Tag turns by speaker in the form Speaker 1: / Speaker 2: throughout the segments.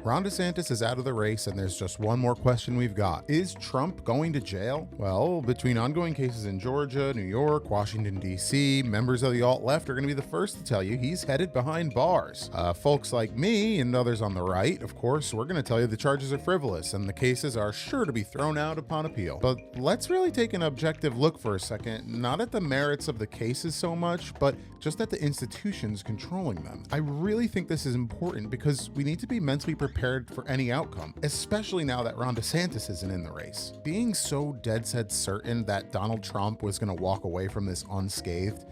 Speaker 1: Ron DeSantis is out of the race, and there's just one more question we've got. Is Trump going to jail? Well, between ongoing cases in Georgia, New York, Washington, D.C., members of the alt-left are going to be the first to tell you he's headed behind bars. Folks like me and others on the right, of course, we're going to tell you the charges are frivolous and the cases are sure to be thrown out upon appeal. But let's really take an objective look for a second, not at the merits of the cases so much, but just at the institutions controlling them. I really think this is important because we need to be mentally prepared for any outcome, especially now that Ron DeSantis isn't in the race. Being so dead set certain that Donald Trump was going to walk away from this unscathed,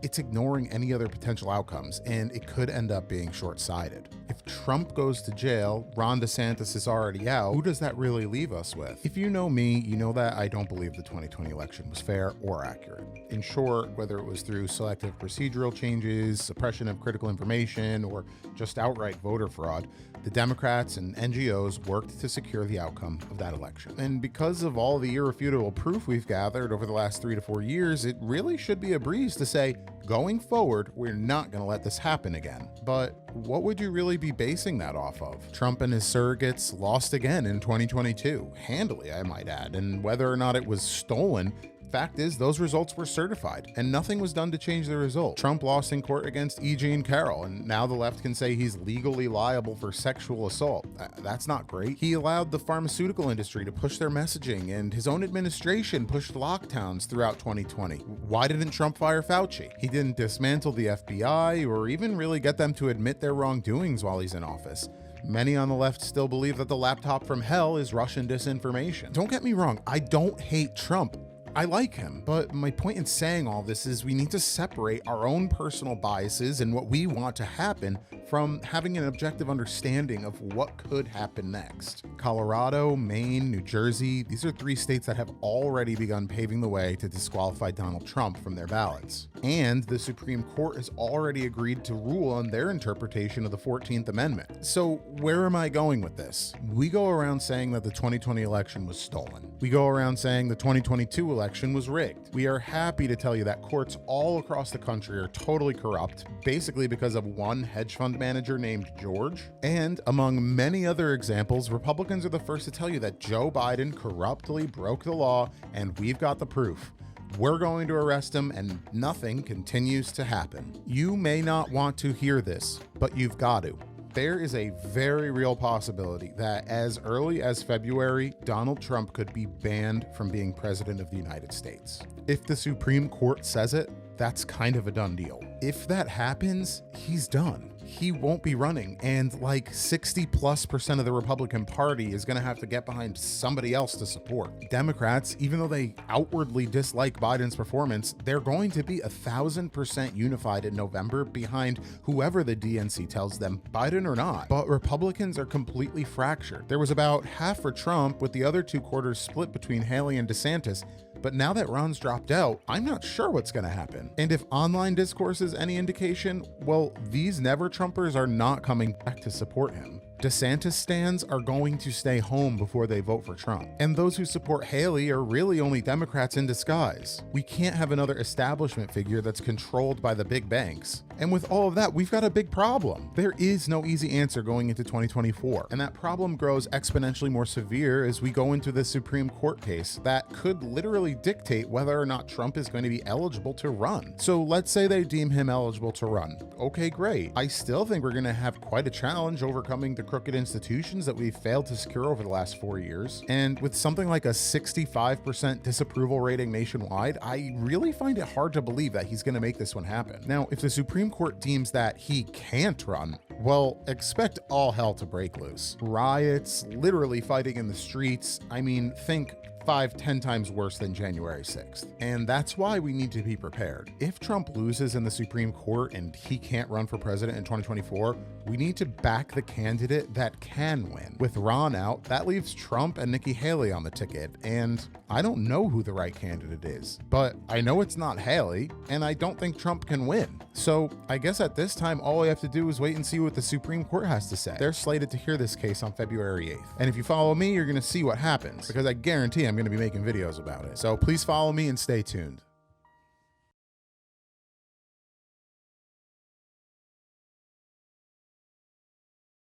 Speaker 1: it's ignoring any other potential outcomes, and it could end up being short-sighted. If Trump goes to jail, Ron DeSantis is already out, who does that really leave us with? If you know me, you know that I don't believe the 2020 election was fair or accurate. In short, whether it was through selective procedural changes, suppression of critical information, or just outright voter fraud, the Democrats and NGOs worked to secure the outcome of that election. And because of all the irrefutable proof we've gathered over the last 3 to 4 years, it really should be a breeze to say, going forward, we're not going to let this happen again. But what would you really be basing that off of? Trump and his surrogates lost again in 2022, handily, I might add, and whether or not it was stolen, fact is, those results were certified, and nothing was done to change the result. Trump lost in court against E. Jean Carroll, and now the left can say he's legally liable for sexual assault. That's not great. He allowed the pharmaceutical industry to push their messaging, and his own administration pushed lockdowns throughout 2020. Why didn't Trump fire Fauci? He didn't dismantle the FBI or even really get them to admit their wrongdoings while he's in office. Many on the left still believe that the laptop from hell is Russian disinformation. Don't get me wrong, I don't hate Trump. I like him, but my point in saying all this is we need to separate our own personal biases and what we want to happen from having an objective understanding of what could happen next. Colorado, Maine, New Jersey, these are 3 states that have already begun paving the way to disqualify Donald Trump from their ballots. And the Supreme Court has already agreed to rule on their interpretation of the 14th Amendment. So where am I going with this? We go around saying that the 2020 election was stolen. We go around saying the 2022 election was rigged. We are happy to tell you that courts all across the country are totally corrupt, basically because of one hedge fund manager named George. And among many other examples, Republicans are the first to tell you that Joe Biden corruptly broke the law, and we've got the proof. We're going to arrest him, and nothing continues to happen. You may not want to hear this, but you've got to. There is a very real possibility that as early as February, Donald Trump could be banned from being president of the United States. If the Supreme Court says it, that's kind of a done deal. If that happens, he's done. He won't be running, and like 60+% of the Republican Party is going to have to get behind somebody else to support. Democrats, even though they outwardly dislike Biden's performance, they're going to be 1,000% unified in November behind whoever the DNC tells them, Biden or not. But Republicans are completely fractured. There was about half for Trump, with the other 2 quarters split between Haley and DeSantis. But now that Ron's dropped out, I'm not sure what's going to happen. And if online discourse is any indication, well, these never-Trumpers are not coming back to support him. DeSantis stands are going to stay home before they vote for Trump. And those who support Haley are really only Democrats in disguise. We can't have another establishment figure that's controlled by the big banks. And with all of that, we've got a big problem. There is no easy answer going into 2024. And that problem grows exponentially more severe as we go into the Supreme Court case that could literally dictate whether or not Trump is going to be eligible to run. So let's say they deem him eligible to run. Okay, great. I still think we're going to have quite a challenge overcoming the crooked institutions that we've failed to secure over the last 4 years. And with something like a 65% disapproval rating nationwide, I really find it hard to believe that he's going to make this one happen. Now, if the Supreme Court deems that he can't run, well, expect all hell to break loose. Riots, literally fighting in the streets. I mean, think 5-10 times worse than January 6th. And that's why we need to be prepared. If Trump loses in the Supreme Court and he can't run for president in 2024, we need to back the candidate that can win. With Ron out, that leaves Trump and Nikki Haley on the ticket, and I don't know who the right candidate is, but I know it's not Haley, and I don't think Trump can win. So I guess at this time, all we have to do is wait and see what the Supreme Court has to say. They're slated to hear this case on February 8th. And if you follow me, you're gonna see what happens, because I guarantee I'm gonna be making videos about it. So please follow me and stay tuned.